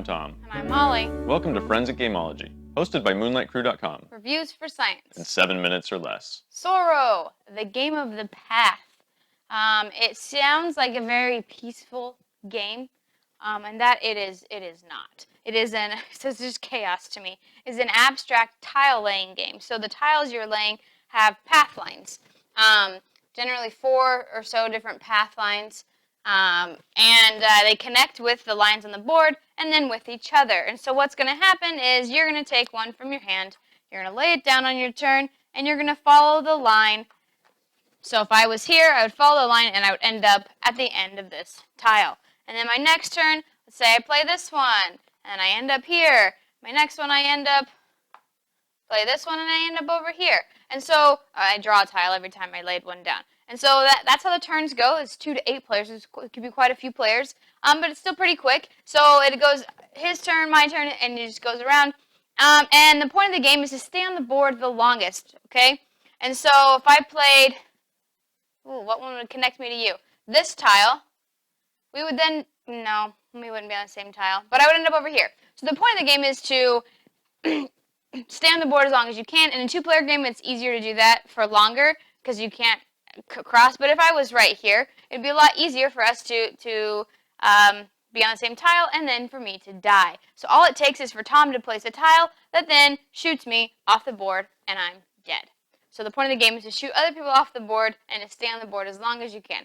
I'm Tom. And I'm Molly. Welcome to Friends at Gameology, hosted by MoonlightCrew.com. Reviews for science. In 7 minutes or less. Tsuro, the game of the path. It sounds like a very peaceful game, and that it is not. It is an, so it's just chaos to me. It's an abstract tile laying game. So the tiles you're laying have path lines. Generally 4 or so different path lines. And they connect with the lines on the board and then with each other. And so what's going to happen is you're going to take one from your hand, you're going to lay it down on your turn, and you're going to follow the line. So if I was here, I would follow the line and I would end up at the end of this tile. And then my next turn, let's say I play this one, and I end up here. My next one, I end up, play this one, and I end up over here. And so I draw a tile every time I laid one down. And so that's how the turns go. It's 2 to 8 players. It could be quite a few players, but it's still pretty quick. So it goes his turn, my turn, and it just goes around. And the point of the game is to stay on the board the longest, okay? And so if I played, what one would connect me to you? This tile, we would then, no, we wouldn't be on the same tile, but I would end up over here. So the point of the game is to stay on the board as long as you can. In a 2-player game, it's easier to do that for longer because you can't cross. But if I was right here, it'd be a lot easier for us to be on the same tile and then for me to die. So all it takes is for Tom to place a tile that then shoots me off the board and I'm dead. So the point of the game is to shoot other people off the board and to stay on the board as long as you can,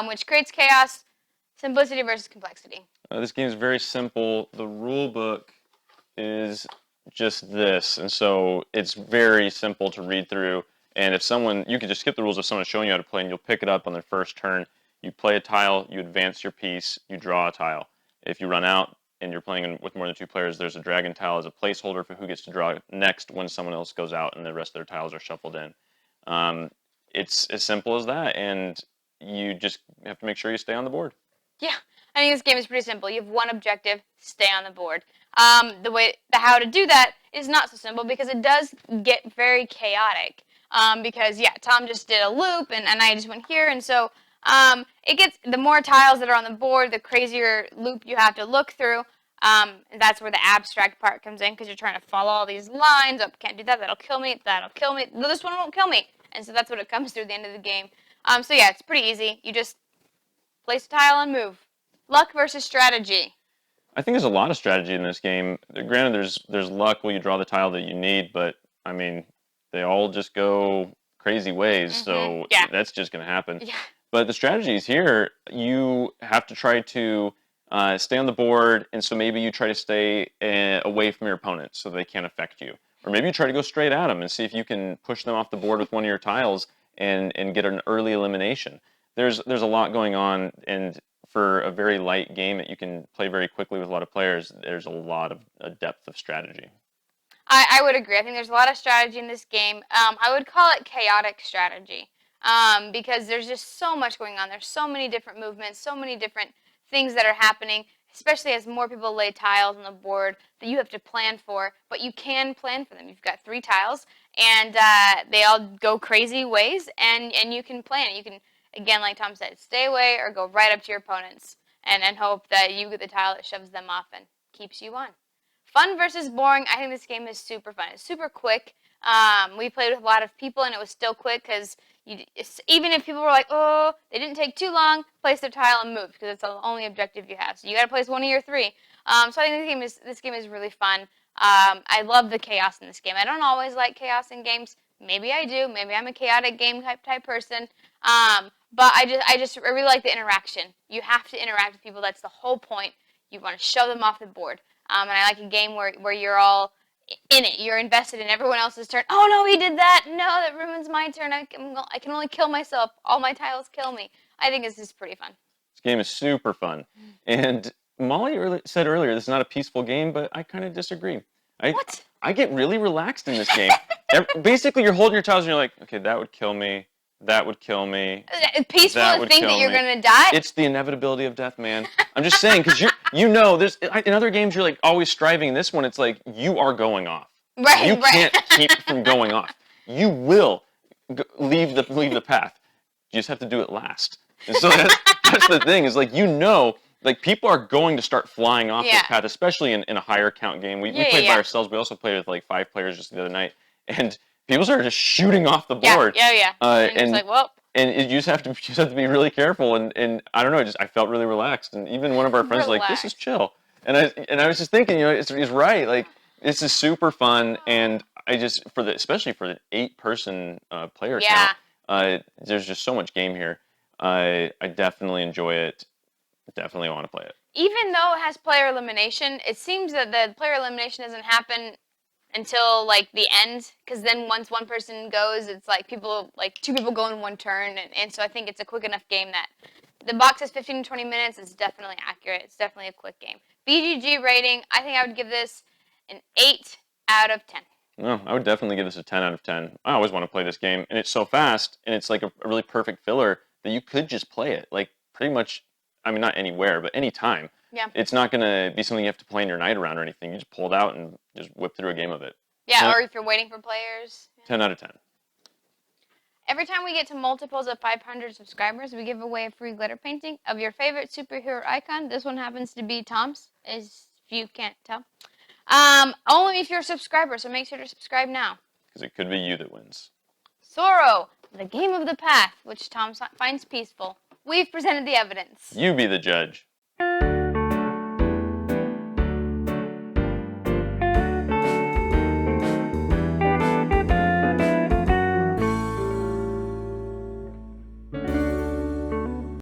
which creates chaos, simplicity versus complexity. This game is very simple. The rule book is just this, and so it's very simple to read through. And if someone, you can just skip the rules if someone's showing you how to play, and you'll pick it up on their first turn. You play a tile, you advance your piece, you draw a tile. If you run out and you're playing with more than 2 players, there's a dragon tile as a placeholder for who gets to draw next when someone else goes out and the rest of their tiles are shuffled in. It's as simple as that, and you just have to make sure you stay on the board. Yeah, I think this game is pretty simple. You have one objective: stay on the board. How to do that is not so simple because it does get very chaotic. Because yeah, Tom just did a loop and I just went here, and so it gets, the more tiles that are on the board, the crazier loop you have to look through. And that's where the abstract part comes in because you're trying to follow all these lines. Oh, can't do that. That'll kill me. That'll kill me. This one won't kill me. And so that's what it comes through at the end of the game. So yeah, it's pretty easy. You just place a tile and move. Luck versus strategy. I think there's a lot of strategy in this game. Granted, there's luck where you draw the tile that you need, but I mean, they all just go crazy ways, so yeah, that's just going to happen. Yeah. But the strategies here, you have to try to stay on the board, and so maybe you try to stay away from your opponent so they can't affect you. Or maybe you try to go straight at them and see if you can push them off the board with one of your tiles and get an early elimination. There's a lot going on, and for a very light game that you can play very quickly with a lot of players, there's a lot of depth of strategy. I would agree. I think there's a lot of strategy in this game. I would call it chaotic strategy because there's just so much going on. There's so many different movements, so many different things that are happening, especially as more people lay tiles on the board that you have to plan for. But you can plan for them. You've got 3 tiles, and they all go crazy ways, and you can plan it. You can, again, like Tom said, stay away or go right up to your opponents and hope that you get the tile that shoves them off and keeps you on. Fun versus boring. I think this game is super fun. It's super quick. We played with a lot of people, and it was still quick because even if people were like, oh, they didn't take too long, place their tile and move because it's the only objective you have. So you got to place one of your 3. So I think this game is really fun. I love the chaos in this game. I don't always like chaos in games. Maybe I do. Maybe I'm a chaotic game type person. But I really like the interaction. You have to interact with people. That's the whole point. You want to shove them off the board. And I like a game where you're all in it. You're invested in everyone else's turn. Oh, no, he did that. No, that ruins my turn. I can only kill myself. All my tiles kill me. I think this is pretty fun. This game is super fun. And Molly said earlier this is not a peaceful game, but I kind of disagree. What? I get really relaxed in this game. Basically, you're holding your tiles and you're like, okay, that would kill me. That would kill me. Peaceful to think that you're going to die? It's the inevitability of death, man. I'm just saying, because there's in other games you're like always striving. In this one, it's like you are going off. Right, you can't keep from going off. You will leave the path. You just have to do it last. And so that's the thing is like like people are going to start flying off this path, especially in a higher count game. We played by ourselves. We also played with like 5 players just the other night, and people started just shooting off the board. And it's like, well. And you just have to be really careful. And I don't know, I felt really relaxed. And even one of our friends was like, this is chill. And I was just thinking, he's right. Like, this is super fun. And I just especially for the 8-person player count, there's just so much game here. I definitely enjoy it. Definitely want to play it. Even though it has player elimination, it seems that the player elimination doesn't happen until like the end, because then once one person goes, it's like 2 people go in one turn, and so I think it's a quick enough game that the box is 15 to 20 minutes. It's definitely accurate. It's definitely a quick game. Bgg rating, I think I would give this an 8 out of 10. No, I would definitely give this a 10 out of 10. I always want to play this game, and it's so fast, and it's like a really perfect filler that you could just play it, like pretty much, I mean, not anywhere, but anytime. Yeah. It's not going to be something you have to plan your night around or anything. You just pull it out and just whip through a game of it. Yeah, or if you're waiting for players. 10 out of 10. Every time we get to multiples of 500 subscribers, we give away a free glitter painting of your favorite superhero icon. This one happens to be Tom's, if you can't tell. Only if you're a subscriber, so make sure to subscribe now. Because it could be you that wins. Tsuro, the game of the path, which Tom finds peaceful. We've presented the evidence. You be the judge.